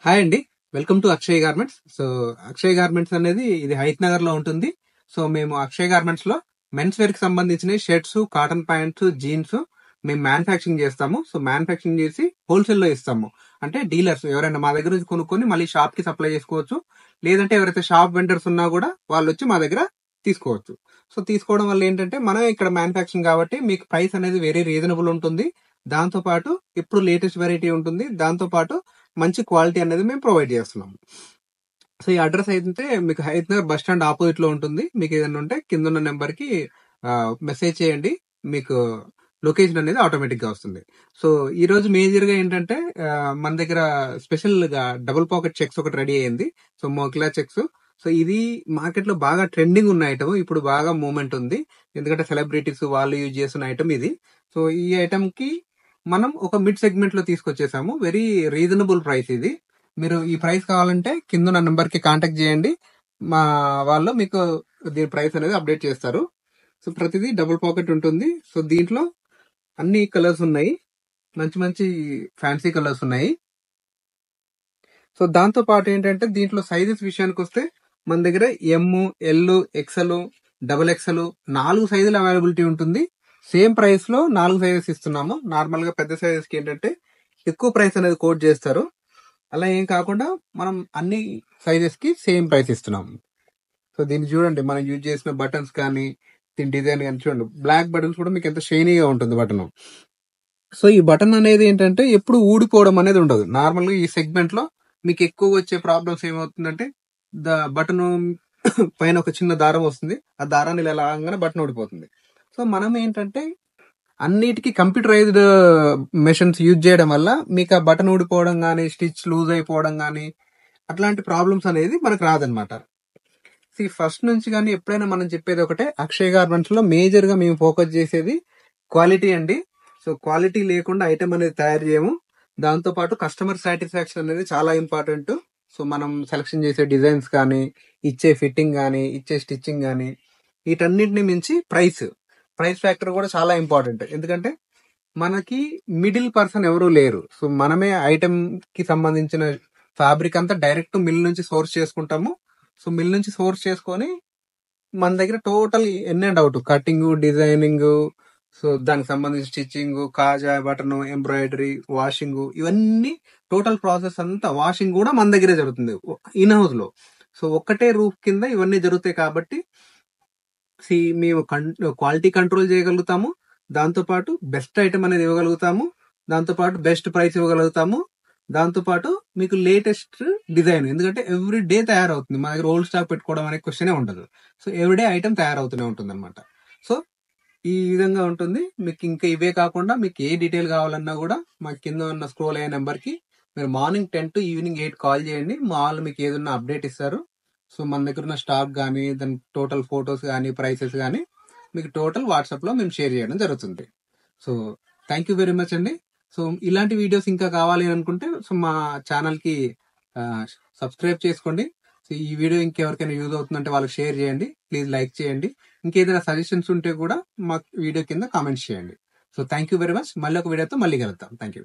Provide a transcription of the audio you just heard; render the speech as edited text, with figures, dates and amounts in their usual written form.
Hi అండి. Welcome to Akshay garments. Akshay garments అనేది ఇది హైత్ నగర్ లో ఉంటుంది. మేము అక్షయ్ గార్మెంట్స్ లో మెన్స్ వేర్ కి సంబంధించిన షర్ట్స్, కాటన్ ప్యాంట్స్, జీన్స్ మేము మ్యానుఫ్యాక్చరింగ్ చేస్తాము. మ్యానుఫ్యాక్చరింగ్ చేసి హోల్సేల్ లో ఇస్తాము. అంటే డీలర్స్ ఎవరైనా మా దగ్గర నుంచి కొనుక్కొని మళ్ళీ షాప్ కి సప్లై చేసుకోవచ్చు. లేదంటే ఎవరైతే షాప్ వెండర్స్ ఉన్నా కూడా వాళ్ళు వచ్చి మా దగ్గర తీసుకోవచ్చు. తీసుకోవడం వల్ల ఏంటంటే మనం ఇక్కడ మ్యానుఫ్యాక్చరింగ్ కాబట్టి మీకు ప్రైస్ అనేది వెరీ రీజనబుల్ ఉంటుంది. దాంతో పాటు ఇప్పుడు లేటెస్ట్ వెరైటీ ఉంటుంది. దాంతో పాటు మంచి క్వాలిటీ అనేది మేము ప్రొవైడ్ చేస్తున్నాం. ఈ అడ్రస్ అయితే మీకు Hayath Nagar bus stand opposite లో ఉంటుంది. మీకు ఏదైనా ఉంటే కింద ఉన్న నెంబర్ కి మెసేజ్ చేయండి. మీకు లొకేషన్ అనేది ఆటోమేటిక్ గా వస్తుంది. ఈ రోజు మేజర్ గా ఏంటంటే మన దగ్గర స్పెషల్ గా డబుల్ పాకెట్ చెక్స్ ఒకటి రెడీ అయ్యింది. మోకిలా చెక్స్. ఇది మార్కెట్ లో బాగా ట్రెండింగ్ ఉన్న ఐటమ్. ఇప్పుడు బాగా మూవ్మెంట్ ఉంది. ఎందుకంటే సెలబ్రిటీస్ వాళ్ళు యూజ్ చేస్తున్న ఐటమ్ ఇది. ఈ ఐటమ్ కి మనం ఒక మిడ్ సెగ్మెంట్ లో తీసుకొచ్చేసాము. వెరీ రీజనబుల్ ప్రైస్ ఇది. మీరు ఈ ప్రైస్ కావాలంటే కింద ఉన్న నెంబర్ కి కాంటాక్ట్ చేయండి. మా వాళ్ళు మీకు దీని ప్రైస్ అనేది అప్డేట్ చేస్తారు. ప్రతిదీ డబుల్ పాకెట్ ఉంటుంది. దీంట్లో అన్ని కలర్స్ ఉన్నాయి. మంచి మంచి ఫ్యాన్సీ కలర్స్ ఉన్నాయి. దాంతో పాటు ఏంటంటే దీంట్లో సైజెస్ విషయానికి వస్తే మన దగ్గర ఎం, ఎల్, ఎక్స్ఎల్, డబుల్ ఎక్స్ఎల్ 4 సైజులు అవైలబిలిటీ ఉంటుంది. సేమ్ ప్రైస్ లో 4 సైజెస్ ఇస్తున్నాము. నార్మల్ గా పెద్ద సైజెస్ కి ఏంటంటే ఎక్కువ ప్రైస్ అనేది కోట్ చేస్తారు. అలా ఏం కాకుండా మనం అన్ని సైజెస్ కి సేమ్ ప్రైస్ ఇస్తున్నాము. దీన్ని చూడండి, మనం యూజ్ చేసిన బటన్స్ కానీ దీని డిజైన్ కానీ చూడండి. బ్లాక్ బటన్స్ కూడా మీకు ఎంత షైనీగా ఉంటుంది బటన్. ఈ బటన్ అనేది ఏంటంటే ఎప్పుడు ఊడిపోవడం అనేది ఉండదు. నార్మల్ గా ఈ సెగ్మెంట్ లో మీకు ఎక్కువ వచ్చే ప్రాబ్లమ్స్ ఏమవుతుందంటే బటన్ పైన ఒక చిన్న దారం వస్తుంది. ఆ దారాన్ని ఇలా లాగానే బటన్ ఊడిపోతుంది. మనం ఏంటంటే అన్నిటికీ కంప్యూటరైజ్డ్ మెషిన్స్ యూజ్ చేయడం వల్ల మీకు ఆ బటన్ ఊడిపోవడం కానీ, స్టిచ్ లూజ్ అయిపోవడం కానీ అట్లాంటి ప్రాబ్లమ్స్ అనేది మనకు రాదనమాట. ఫస్ట్ నుంచి కానీ ఎప్పుడైనా మనం చెప్పేది ఒకటే, అక్షయ్ గార్మెంట్స్ లో మేజర్ గా మేము ఫోకస్ చేసేది క్వాలిటీ అండి. క్వాలిటీ లేకుండా ఐటమ్ అనేది తయారు చేయము. దాంతో పాటు కస్టమర్ సాటిస్ఫాక్షన్ అనేది చాలా ఇంపార్టెంట్. మనం సెలెక్షన్ చేసే డిజైన్స్ కానీ, ఇచ్చే ఫిట్టింగ్ కానీ, ఇచ్చే స్టిచ్చింగ్ కానీ, వీటన్నిటిని మించి ప్రైస్ ఫ్యాక్టర్ కూడా చాలా ఇంపార్టెంట్. ఎందుకంటే మనకి మిడిల్ పర్సన్ ఎవరు లేరు. మనమే ఐటమ్ కి సంబంధించిన ఫ్యాబ్రిక్ అంతా డైరెక్ట్ మిల్ నుంచి సోర్స్ చేసుకుంటాము. మిల్ నుంచి సోర్స్ చేసుకొని మన దగ్గర total in and out cutting, designing, దానికి సంబంధించిన స్టిచ్చింగ్, కాజా, బటన్, ఎంబ్రాయిడరీ, వాషింగ్, ఇవన్నీ టోటల్ ప్రాసెస్ అంతా వాషింగ్ కూడా మన దగ్గరే జరుగుతుంది ఇన్ హౌస్ లో. ఒక్కటే రూఫ్ కింద ఇవన్నీ జరుగుతాయి కాబట్టి మేము క్వాలిటీ కంట్రోల్ చేయగలుగుతాము. దాంతో పాటు బెస్ట్ ఐటమ్ అనేది ఇవ్వగలుగుతాము. దాంతో పాటు బెస్ట్ ప్రైస్ ఇవ్వగలుగుతాము. దాంతో పాటు మీకు లేటెస్ట్ డిజైన్, ఎందుకంటే ఎవ్రీ డే తయారవుతుంది. మా దగ్గర ఓల్డ్ స్టాక్ పెట్టుకోవడం అనే క్వశ్చనే ఉండదు. ఎవ్రీడే ఐటమ్ తయారవుతూనే ఉంటుంది అనమాట. ఈ విధంగా ఉంటుంది. మీకు ఇంకా ఇవే కాకుండా మీకు ఏ డీటెయిల్ కావాలన్నా కూడా మా కింద ఉన్న స్క్రోల్ అయ్యే నెంబర్ కి మీరు మార్నింగ్ 10 to ఈవినింగ్ 8 కాల్ చేయండి. మా వాళ్ళు మీకు ఏదన్నా అప్డేట్ ఇస్తారు. మన దగ్గర ఉన్న స్టాక్ కానీ, దాని టోటల్ ఫొటోస్ కానీ, ప్రైసెస్ కానీ మీకు టోటల్ వాట్సాప్ లో మేము షేర్ చేయడం జరుగుతుంది. థ్యాంక్ యూ వెరీ మచ్ అండి. ఇలాంటి వీడియోస్ ఇంకా కావాలి అనుకుంటే మా ఛానల్ కి సబ్స్క్రైబ్ చేసుకోండి. ఈ వీడియో ఇంకెవరికైనా యూజ్ అవుతుందంటే వాళ్ళకి షేర్ చేయండి. ప్లీజ్ లైక్ చేయండి. ఇంకేదైనా సజెషన్స్ ఉంటే కూడా మా వీడియో కింద కామెంట్స్ చేయండి. Thank you very much. మళ్ళీ ఒక వీడియోతో మళ్ళీ కలుద్దాం. Thank you.